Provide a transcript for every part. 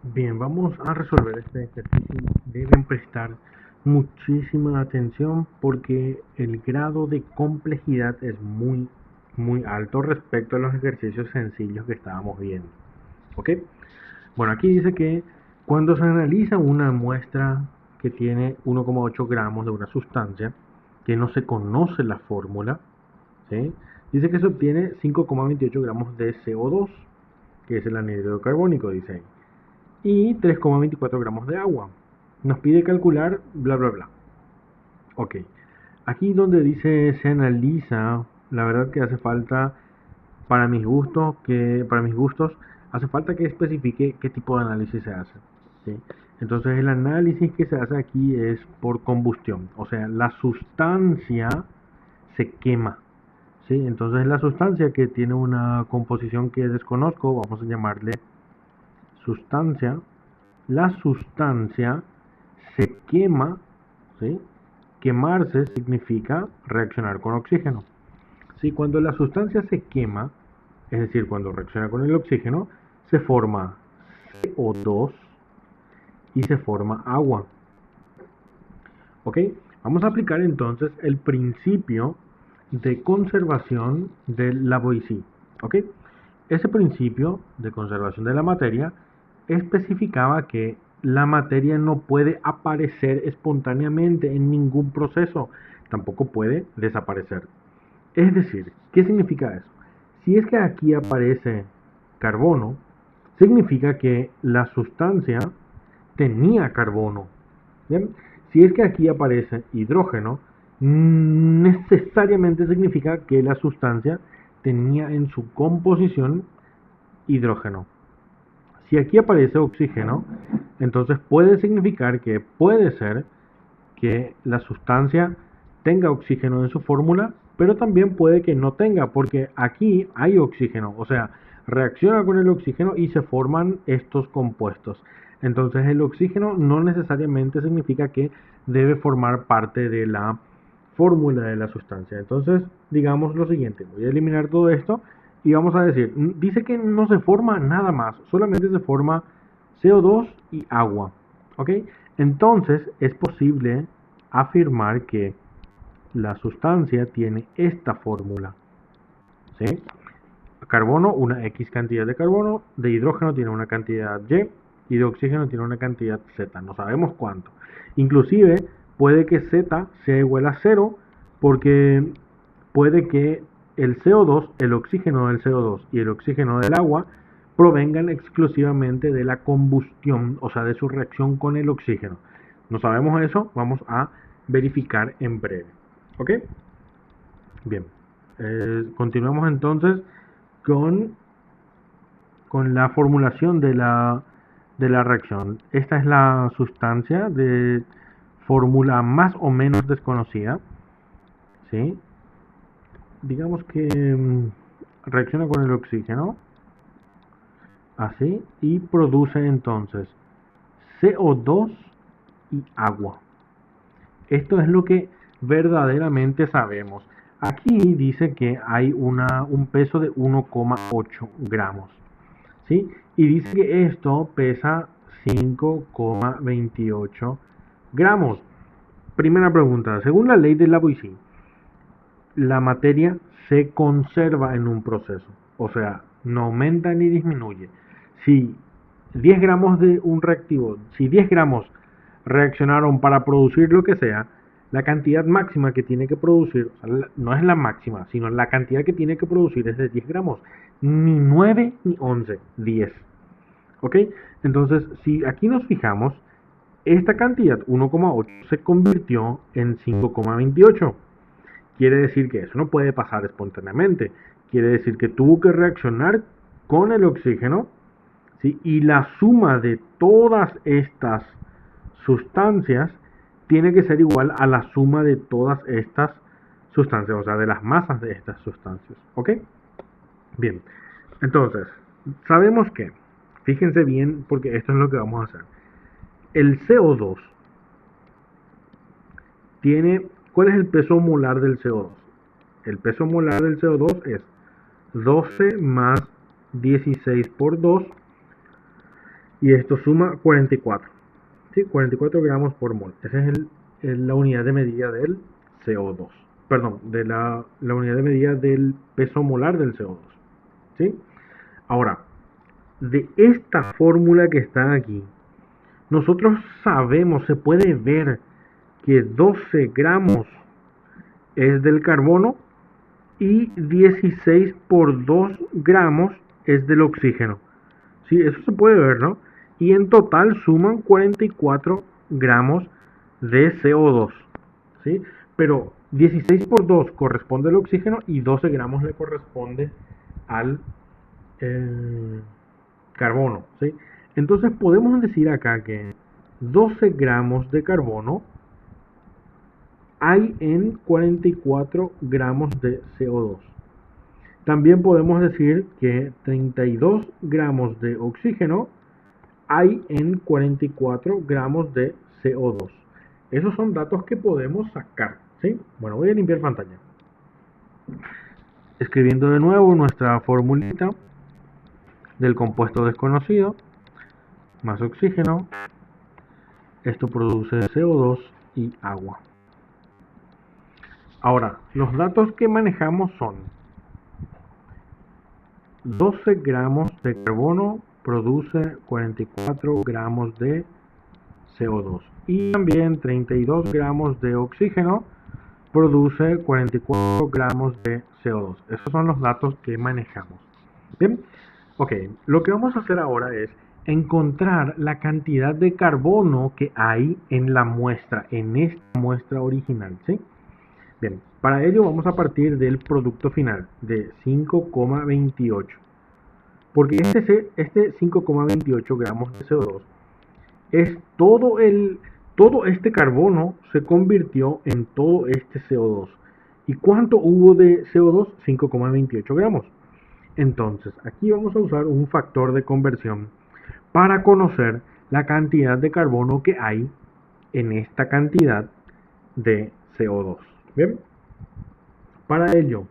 Bien, vamos a resolver este ejercicio. Deben prestar muchísima atención porque el grado de complejidad es muy alto respecto a los ejercicios sencillos que estábamos viendo. ¿Ok? Bueno, aquí dice que cuando se analiza una muestra que tiene 1,8 gramos de una sustancia que no se conoce la fórmula, ¿sí? Dice que se obtiene 5,28 gramos de CO2, que es el anhídrido carbónico, dice ahí, y 3,24 gramos de agua. Nos pide calcular bla bla bla. Ok, aquí donde dice se analiza, la verdad que hace falta para mis gustos hace falta que especifique qué tipo de análisis se hace, ¿sí? Entonces el análisis que se hace aquí es por combustión, o sea, la sustancia se quema, ¿sí? Entonces la sustancia que tiene una composición que desconozco, vamos a llamarle sustancia. La sustancia se quema, ¿sí? Quemarse significa reaccionar con oxígeno. ¿Sí? Cuando la sustancia se quema, es decir, cuando reacciona con el oxígeno, se forma CO2 y se forma agua. ¿Ok? Vamos a aplicar entonces el principio de conservación del Lavoisier. ¿Ok? Ese principio de conservación de la materia especificaba que la materia no puede aparecer espontáneamente en ningún proceso, tampoco puede desaparecer. Es decir, ¿qué significa eso? Si es que aquí aparece carbono, significa que la sustancia tenía carbono. ¿Bien? Si es que aquí aparece hidrógeno, necesariamente significa que la sustancia tenía en su composición hidrógeno. Si aquí aparece oxígeno, entonces puede significar que puede ser que la sustancia tenga oxígeno en su fórmula, pero también puede que no tenga, porque aquí hay oxígeno, o sea, reacciona con el oxígeno y se forman estos compuestos. Entonces el oxígeno no necesariamente significa que debe formar parte de la fórmula de la sustancia. Entonces, digamos lo siguiente, voy a eliminar todo esto y vamos a decir, dice que no se forma nada más, solamente se forma CO2 y agua. ¿Ok? Entonces es posible afirmar que la sustancia tiene esta fórmula, ¿sí? Carbono, una X cantidad de carbono, de hidrógeno tiene una cantidad Y de oxígeno tiene una cantidad Z, no sabemos cuánto. Inclusive puede que Z sea igual a 0 porque puede que el CO2, el oxígeno del CO2 y el oxígeno del agua provengan exclusivamente de la combustión, o sea, de su reacción con el oxígeno. No sabemos eso, vamos a verificar en breve. ¿Ok? Bien. Continuamos entonces con, con la formulación de la reacción. Esta es la sustancia de fórmula más o menos desconocida, ¿sí? Digamos que reacciona con el oxígeno, así, y produce entonces CO2 y agua. Esto es lo que verdaderamente sabemos. Aquí dice que hay un peso de 1,8 gramos, ¿sí? Y dice que esto pesa 5,28 gramos. Primera pregunta, según la ley de Lavoisier, la materia se conserva en un proceso, o sea, no aumenta ni disminuye. Si 10 gramos de un reactivo, si 10 gramos reaccionaron para producir lo que sea, la cantidad máxima que tiene que producir, o sea, no es la máxima, sino la cantidad que tiene que producir es de 10 gramos, ni 9 ni 11, 10. ¿Ok? Entonces, si aquí nos fijamos, esta cantidad 1,8 se convirtió en 5,28. Quiere decir que eso no puede pasar espontáneamente. Quiere decir que tuvo que reaccionar con el oxígeno, ¿sí? Y la suma de todas estas sustancias tiene que ser igual a la suma de todas estas sustancias, o sea, de las masas de estas sustancias. ¿Ok? Bien. Entonces, sabemos que, fíjense bien, porque esto es lo que vamos a hacer. El CO2 tiene, ¿cuál es el peso molar del CO2? El peso molar del CO2 es 12 más 16 por 2 y esto suma 44. ¿Sí? 44 gramos por mol. Esa es la unidad de medida del CO2. Perdón, de la unidad de medida del peso molar del CO2. ¿Sí? Ahora, de esta fórmula que está aquí, nosotros sabemos, se puede ver que 12 gramos es del carbono y 16 por 2 gramos es del oxígeno. Sí, eso se puede ver, ¿no? Y en total suman 44 gramos de CO2. ¿Sí? Pero 16 por 2 corresponde al oxígeno y 12 gramos le corresponde al carbono. ¿Sí? Entonces podemos decir acá que 12 gramos de carbono hay en 44 gramos de CO2. También podemos decir que 32 gramos de oxígeno hay en 44 gramos de CO2. Esos son datos que podemos sacar. ¿Sí? Bueno, voy a limpiar pantalla. Escribiendo de nuevo nuestra formulita del compuesto desconocido más oxígeno. Esto produce CO2 y agua. Ahora, los datos que manejamos son 12 gramos de carbono produce 44 gramos de CO2 y también 32 gramos de oxígeno produce 44 gramos de CO2. Esos son los datos que manejamos. Bien, ok, lo que vamos a hacer ahora es encontrar la cantidad de carbono que hay en la muestra, en esta muestra original, ¿sí? Bien, para ello vamos a partir del producto final de 5,28. Porque este 5,28 gramos de CO2 es todo este carbono se convirtió en todo este CO2. ¿Y cuánto hubo de CO2? 5,28 gramos. Entonces, aquí vamos a usar un factor de conversión para conocer la cantidad de carbono que hay en esta cantidad de CO2. Bien, para ello,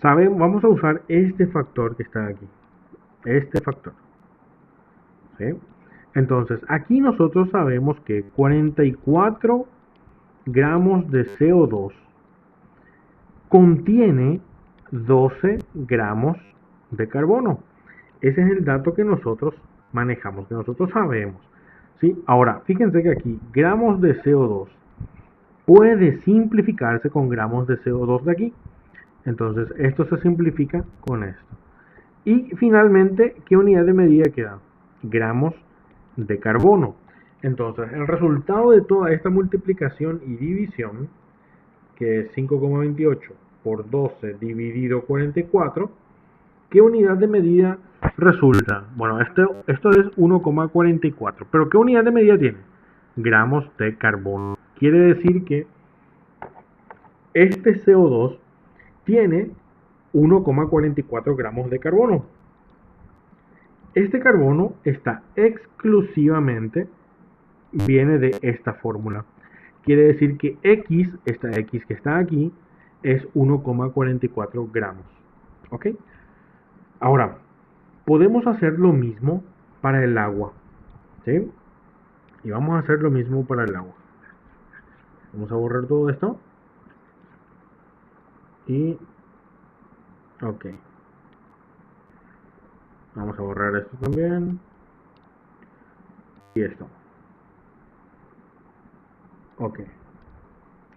vamos a usar este factor que está aquí. Este factor. ¿Sí? Entonces, aquí nosotros sabemos que 44 gramos de CO2 contiene 12 gramos de carbono. Ese es el dato que nosotros manejamos, que nosotros sabemos. ¿Sí? Ahora, fíjense que aquí, gramos de CO2 puede simplificarse con gramos de CO2 de aquí. Entonces, esto se simplifica con esto. Y finalmente, ¿qué unidad de medida queda? Gramos de carbono. Entonces, el resultado de toda esta multiplicación y división, que es 5,28 por 12 dividido 44, ¿qué unidad de medida resulta? Bueno, esto es 1,44. ¿Pero qué unidad de medida tiene? Gramos de carbono. Quiere decir que este CO2 tiene 1,44 gramos de carbono. Este carbono está exclusivamente, viene de esta fórmula. Quiere decir que X, esta X que está aquí, es 1,44 gramos. ¿Ok? Ahora, podemos hacer lo mismo para el agua. ¿Sí? Y vamos a hacer lo mismo para el agua. Vamos a borrar todo esto. Y... ok. Vamos a borrar esto también. Y esto. Ok.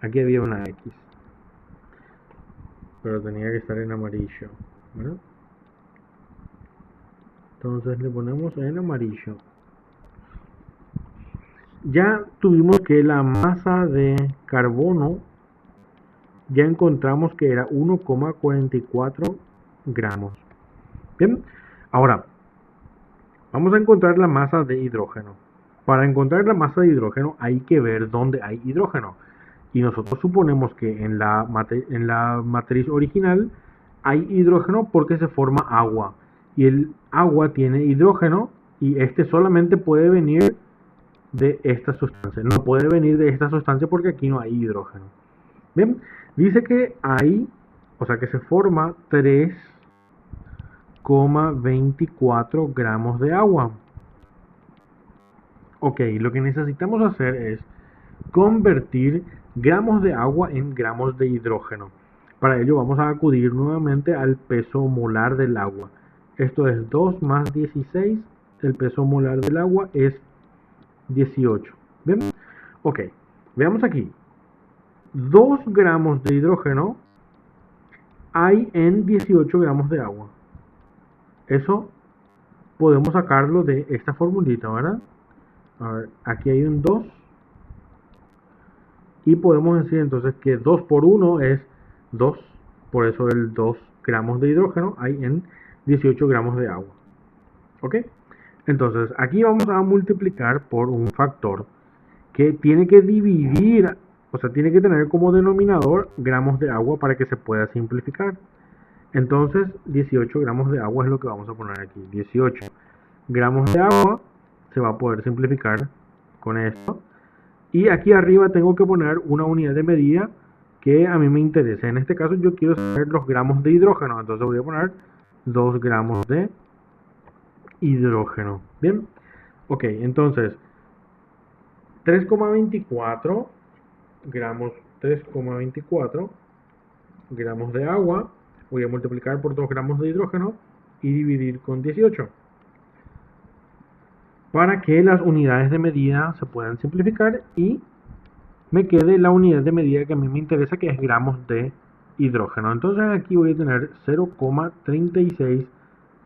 Aquí había una X. Pero tenía que estar en amarillo. ¿Verdad? Entonces le ponemos en amarillo. Ya tuvimos que la masa de carbono, ya encontramos que era 1,44 gramos. Bien, ahora vamos a encontrar la masa de hidrógeno. Para encontrar la masa de hidrógeno hay que ver dónde hay hidrógeno. Y nosotros suponemos que en la matriz original hay hidrógeno porque se forma agua. Y el agua tiene hidrógeno y este solamente puede venir de esta sustancia. No puede venir de esta sustancia porque aquí no hay hidrógeno. Bien, dice que hay, o sea que se forma 3,24 gramos de agua. Ok, lo que necesitamos hacer es convertir gramos de agua en gramos de hidrógeno. Para ello vamos a acudir nuevamente al peso molar del agua. Esto es 2 más 16, el peso molar del agua es 18. ¿Bien? Ok, veamos aquí. 2 gramos de hidrógeno hay en 18 gramos de agua. Eso podemos sacarlo de esta formulita, ¿verdad? A ver, aquí hay un 2. Y podemos decir entonces que 2 por 1 es 2. Por eso el 2 gramos de hidrógeno hay en 18 gramos de agua. ¿Ok? Entonces aquí vamos a multiplicar por un factor que tiene que dividir, o sea, tiene que tener como denominador gramos de agua para que se pueda simplificar. Entonces 18 gramos de agua es lo que vamos a poner aquí. 18 gramos de agua se va a poder simplificar con esto. Y aquí arriba tengo que poner una unidad de medida que a mí me interesa. En este caso yo quiero saber los gramos de hidrógeno. Entonces voy a poner 2 gramos de hidrógeno. Bien. Ok, entonces 3,24 gramos, 3,24 gramos de agua. Voy a multiplicar por 2 gramos de hidrógeno y dividir con 18. Para que las unidades de medida se puedan simplificar y me quede la unidad de medida que a mí me interesa, que es gramos de hidrógeno. Entonces aquí voy a tener 0,36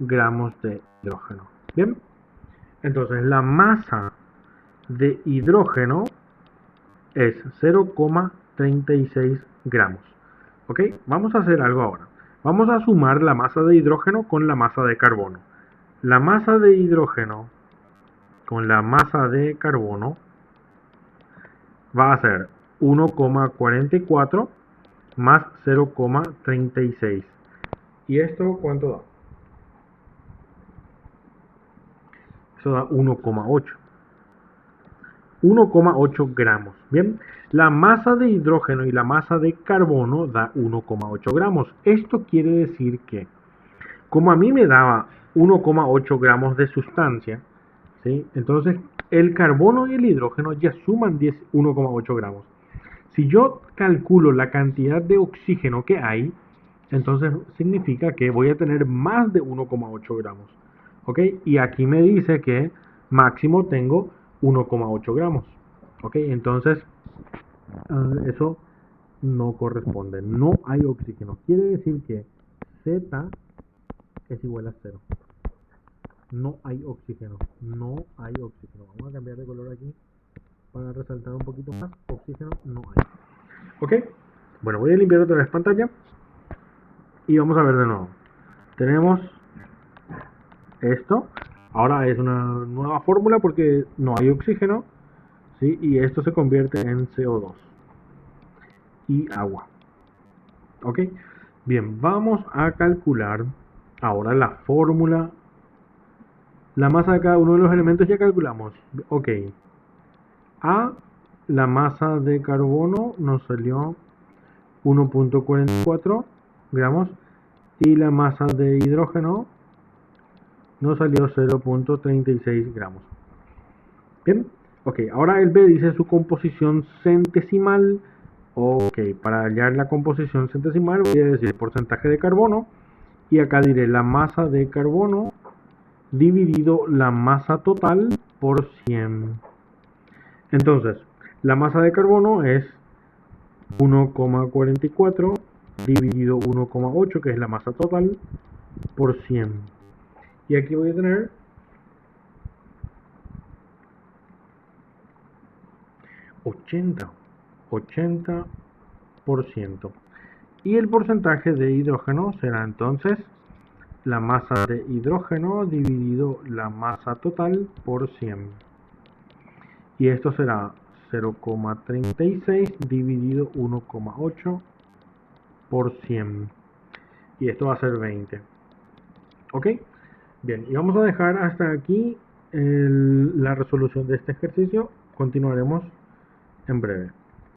gramos de hidrógeno. Bien, entonces la masa de hidrógeno es 0,36 gramos. Ok, vamos a hacer algo ahora. Vamos a sumar la masa de hidrógeno con la masa de carbono. La masa de hidrógeno con la masa de carbono va a ser 1,44 más 0,36. ¿Y esto cuánto da? Eso da 1,8. 1,8 gramos. Bien, la masa de hidrógeno y la masa de carbono da 1,8 gramos. Esto quiere decir que, como a mí me daba 1,8 gramos de sustancia, ¿sí? Entonces el carbono y el hidrógeno ya suman 1,8 gramos. Si yo calculo la cantidad de oxígeno que hay, entonces significa que voy a tener más de 1,8 gramos. ¿Ok? Y aquí me dice que máximo tengo 1,8 gramos. ¿Ok? Entonces, eso no corresponde. No hay oxígeno. Quiere decir que Z es igual a 0. No hay oxígeno. No hay oxígeno. Vamos a cambiar de color aquí para resaltar un poquito más. Oxígeno no hay. ¿Ok? Bueno, voy a limpiar otra vez pantalla y vamos a ver de nuevo. Tenemos esto. Ahora es una nueva fórmula porque no hay oxígeno, ¿sí? Y esto se convierte en CO2 y agua. ¿Ok? Bien, vamos a calcular ahora la fórmula. La masa de cada uno de los elementos ya calculamos. Ok. La masa de carbono nos salió 1,44 gramos y la masa de hidrógeno nos salió 0,36 gramos. Bien, ok, ahora el B dice su composición centesimal. Ok, para hallar la composición centesimal voy a decir porcentaje de carbono y acá diré la masa de carbono dividido la masa total por 100. Entonces, la masa de carbono es 1,44 dividido 1,8, que es la masa total, por 100. Y aquí voy a tener 80%. Y el porcentaje de hidrógeno será entonces la masa de hidrógeno dividido la masa total por 100. Y esto será 0,36 dividido 1,8 por 100. Y esto va a ser 20. ¿Ok? Bien, y vamos a dejar hasta aquí la resolución de este ejercicio. Continuaremos en breve.